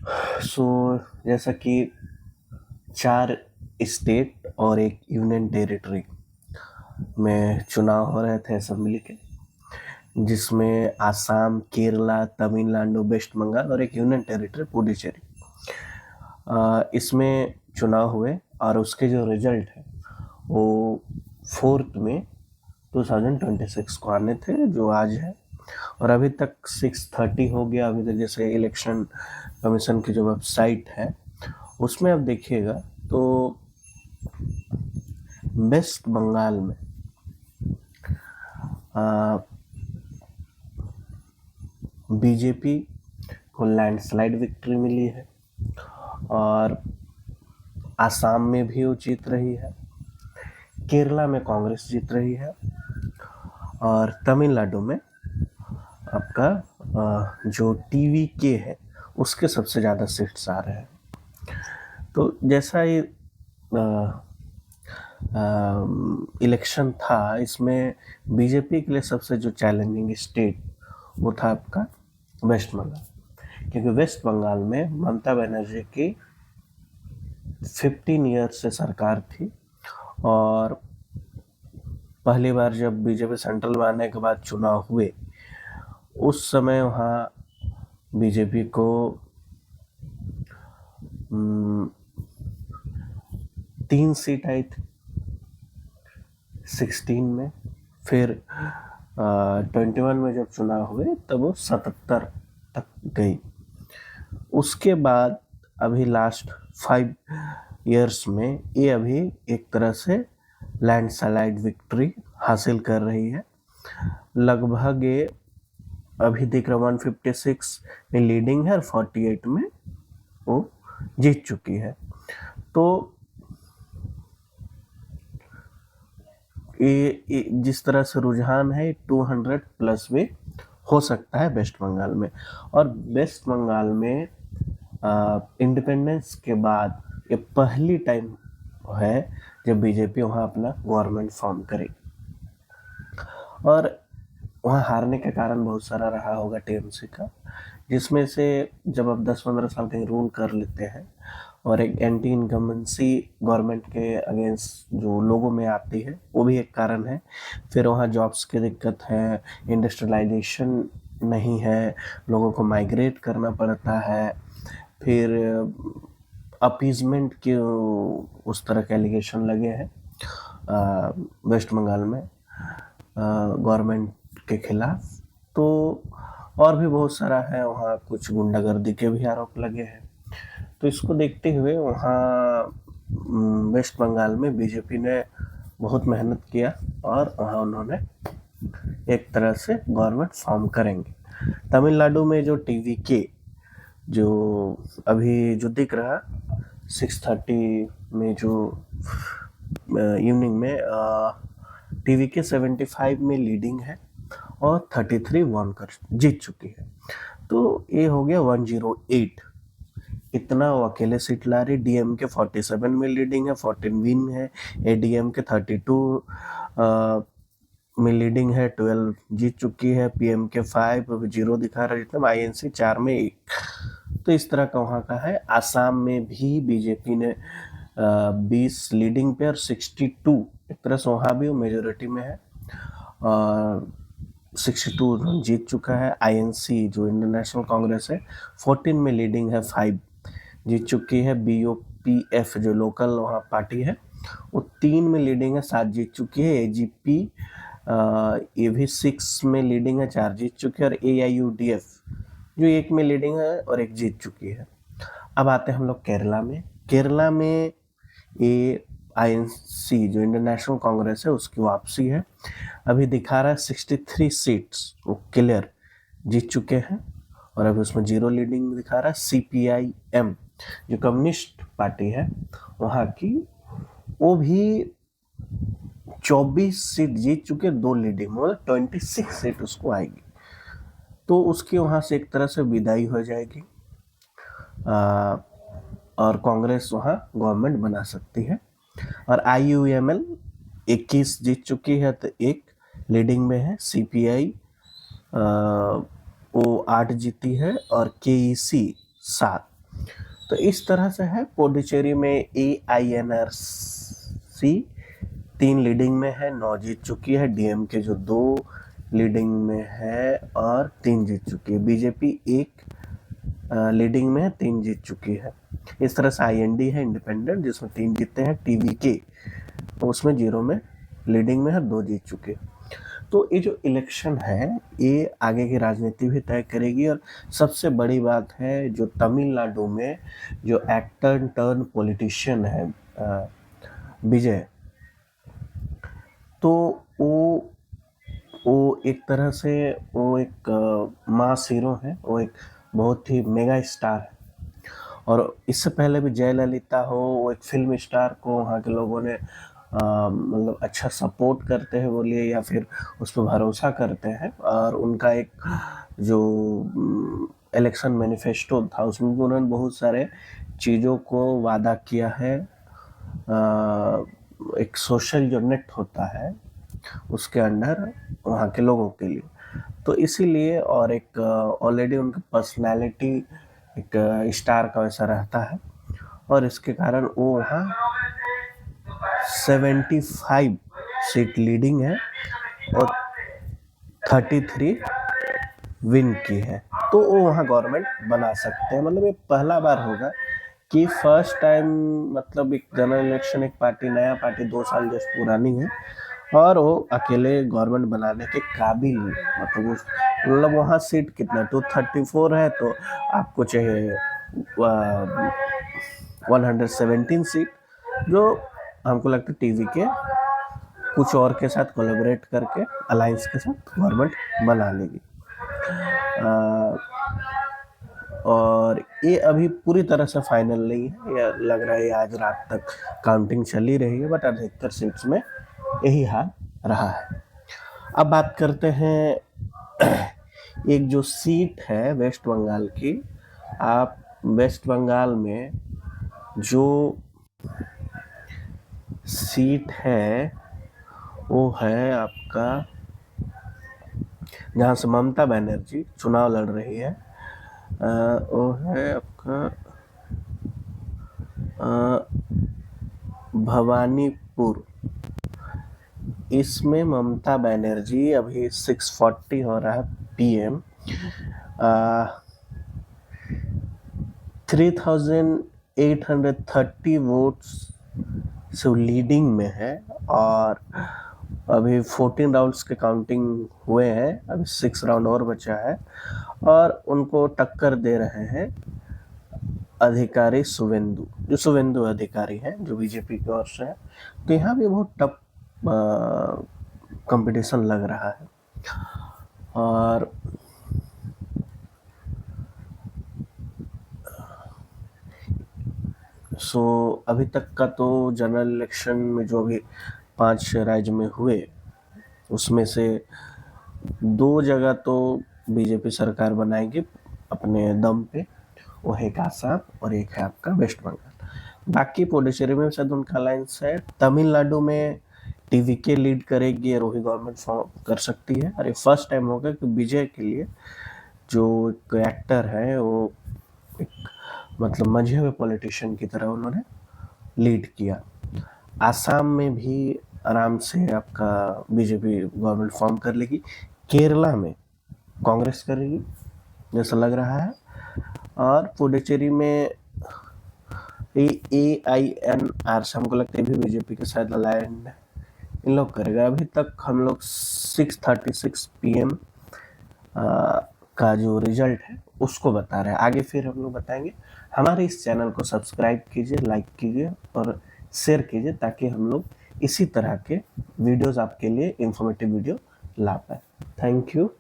सो जैसा कि 4 स्टेट और एक यूनियन टेरिटरी में चुनाव हो रहे थे असेंबली के, जिसमें आसाम, केरला, तमिलनाडु, वेस्ट बंगाल और एक यूनियन टेरिटरी पुडुचेरी, इसमें चुनाव हुए और उसके जो रिजल्ट है वो 4 मई 2026 को आने थे, जो आज है। और अभी तक 6:30 हो गया। अभी तक जैसे इलेक्शन कमीशन की जो वेबसाइट है उसमें आप देखिएगा तो वेस्ट बंगाल में बीजेपी को लैंडस्लाइड विक्ट्री मिली है और आसाम में भी वो जीत रही है, केरला में कांग्रेस जीत रही है और तमिलनाडु में आपका जो टीवीके है उसके सबसे ज़्यादा सीट्स आ रहे हैं। तो जैसा ये इलेक्शन था, इसमें बीजेपी के लिए सबसे जो चैलेंजिंग स्टेट वो था आपका वेस्ट बंगाल, क्योंकि वेस्ट बंगाल में ममता बनर्जी की 15 ईयर्स से सरकार थी और पहली बार जब बीजेपी सेंट्रल में आने के बाद चुनाव हुए उस समय वहाँ बीजेपी को 3 सीट आई थी 16 में, फिर 21 में जब चुनाव हुए तब वो 77 तक गई। उसके बाद अभी लास्ट 5 ईयर्स में ये अभी एक तरह से लैंडस्लाइड विक्ट्री हासिल कर रही है। लगभग ये अभी दिख रहा 156 में लीडिंग है और 48 में वो जीत चुकी है। तो ये जिस तरह से रुझान है 200 प्लस भी हो सकता है वेस्ट बंगाल में। और वेस्ट बंगाल में इंडिपेंडेंस के बाद ये पहली टाइम है जब बीजेपी वहाँ अपना गवर्नमेंट फॉर्म करेगी। और वहाँ हारने के कारण बहुत सारा रहा होगा टीएमसी का, जिसमें से जब आप 10-15 साल कहीं रूल कर लेते हैं और एक एंटी इनकम्बेंसी गवर्नमेंट के अगेंस्ट जो लोगों में आती है वो भी एक कारण है। फिर वहाँ जॉब्स की दिक्कत है, इंडस्ट्रियलाइजेशन नहीं है, लोगों को माइग्रेट करना पड़ता है, फिर अपीजमेंट के उस तरह के एलिगेशन लगे हैं वेस्ट बंगाल में गवर्नमेंट के खिलाफ। तो और भी बहुत सारा है, वहाँ कुछ गुंडागर्दी के भी आरोप लगे हैं। तो इसको देखते हुए वहाँ वेस्ट बंगाल में बीजेपी ने बहुत मेहनत किया और वहाँ उन्होंने एक तरह से गवर्नमेंट फॉर्म करेंगे। तमिलनाडु में जो टीवीके जो अभी जो दिख रहा 6:30 में जो इवनिंग में टीवीके 75 में लीडिंग है और 33 वन कर जीत चुकी है। तो ये हो गया 108, इतना वो अकेले सीट ला रही। डीएमके 47 में लीडिंग है, 14 विन है। एडीएमके 32 में लीडिंग है, 12 जीत चुकी है। पीएमके 5 अभी 0 दिखा रहा है, जितना आईएनसी 4 में 1। तो इस तरह का वहाँ का है। आसाम में भी बीजेपी ने 20 लीडिंग पे और 62, एक तरह से वहाँ भी वो मेजोरिटी में है और 62 जीत चुका है। आईएनसी जो इंडियन नेशनल कांग्रेस है 14 में लीडिंग है, 5 जीत चुकी है। बीओपीएफ जो लोकल वहाँ पार्टी है वो 3 में लीडिंग है, 7 जीत चुकी है। एजीपी ये भी 6 में लीडिंग है, 4 जीत चुकी है। और एआईयूडीएफ जो 1 में लीडिंग है और 1 जीत चुकी है। अब आते हैं हम लोग केरला में। केरला में ये आईएनसी जो इंडियन नेशनल कांग्रेस है उसकी वापसी है। अभी दिखा रहा है 63 सीट्स वो क्लियर जीत चुके हैं और अभी उसमें 0 लीडिंग दिखा रहा है। सीपीआईएम जो कम्युनिस्ट पार्टी है वहाँ की, वो भी 24 सीट जीत चुके, 2 लीडिंग, मतलब 26 सीट उसको आएगी। तो उसकी वहाँ से एक तरह से विदाई हो जाएगी और कांग्रेस वहाँ गवर्नमेंट बना सकती है। और आईयूएमएल 21 जीत चुकी है तो 1 लीडिंग में है। सीपीआई वो 8 जीती है और केईसी 7। तो इस तरह से है। पुडुचेरी में AINRC 3 लीडिंग में है, 9 जीत चुकी है। DMK जो 2 लीडिंग में है और 3 जीत चुकी है। बीजेपी 1 लीडिंग में 3 जीत चुकी है। इस तरह से IND है इंडिपेंडेंट, जिसमें 3 जीते हैं। TVK उसमें 0 में लीडिंग में है, 2 जीत चुके हैं। तो ये जो इलेक्शन है ये आगे की राजनीति भी तय करेगी। और सबसे बड़ी बात है, जो तमिलनाडु में जो एक्टर टर्न पॉलिटिशियन है विजय, तो वो एक तरह से वो एक मास हीरो है, वो एक बहुत ही मेगा स्टार है। और इससे पहले भी जयललिता हो, वो एक फिल्म स्टार को वहाँ के लोगों ने मतलब अच्छा सपोर्ट करते हैं बोलिए, या फिर उस पर भरोसा करते हैं। और उनका एक जो इलेक्शन मैनिफेस्टो था, उसमें भी उन्होंने बहुत सारे चीज़ों को वादा किया है। एक सोशल जो नेट होता है उसके अंडर वहाँ के लोगों के लिए, तो इसीलिए। और एक ऑलरेडी उनका पर्सनैलिटी एक स्टार का वैसा रहता है, और इसके कारण वो वहाँ 75 सीट लीडिंग है और 33 विन की है। तो वो वहाँ गवर्नमेंट बना सकते हैं। मतलब ये पहला बार होगा कि फर्स्ट टाइम, मतलब एक जनरल इलेक्शन, एक पार्टी, नया पार्टी 2 साल जस्ट पुरानी है और वो अकेले गवर्नमेंट बनाने के काबिल है। मतलब वहाँ सीट कितना 234 है, तो आपको चाहिए 117 सीट, जो हमको लगता है टीवी के कुछ और के साथ कोलैबोरेट करके अलायंस के साथ गवर्नमेंट बना लेगी। और ये अभी पूरी तरह से फाइनल नहीं है, ये लग रहा है आज रात तक काउंटिंग चली रही है, बट अधिकतर सीट्स में यही हाल रहा है। अब बात करते हैं एक जो सीट है वेस्ट बंगाल की। आप वेस्ट बंगाल में जो सीट है वो है आपका, जहाँ से ममता बनर्जी चुनाव लड़ रही है, वो है आपका भवानीपुर। इसमें ममता बनर्जी अभी 640 हो रहा है PM, 3830 वोट्स से लीडिंग में है। और अभी 14 राउंड्स के काउंटिंग हुए हैं, अभी 6 राउंड और बचा है। और उनको टक्कर दे रहे हैं अधिकारी शुवेंदु, जो शुवेंदु अधिकारी हैं, जो बीजेपी की ओर से है। तो यहाँ भी बहुत टफ कंपटीशन लग रहा है। और अभी तक का तो जनरल इलेक्शन में जो अभी 5 राज्य में हुए, उसमें से 2 जगह तो बीजेपी सरकार बनाएगी अपने दम पे, वो है एक आसाम और एक है आपका वेस्ट बंगाल। बाकी पुडुचेरी में शायद उनका अलायंस है। तमिलनाडु में TVK लीड करेगी और वही गवर्नमेंट फॉर्म कर सकती है। और ये फर्स्ट टाइम होगा कि विजय के लिए जो एक एक्टर है, वो एक मतलब मंझे हुए पॉलिटिशियन की तरह उन्होंने लीड किया। आसाम में भी आराम से आपका बीजेपी गवर्नमेंट फॉर्म कर लेगी। केरला में कांग्रेस करेगी जैसा लग रहा है। और पुडुचेरी में AINR से हमको लगता है भी बीजेपी के साथ अलायन इन लोग करेगा। अभी तक हम लोग 6:36 PM का जो रिजल्ट है उसको बता रहे हैं। आगे फिर हम लोग बताएंगे। हमारे इस चैनल को सब्सक्राइब कीजिए, लाइक कीजिए और शेयर कीजिए, ताकि हम लोग इसी तरह के वीडियोस आपके लिए इंफॉर्मेटिव वीडियो ला पाए। Thank you.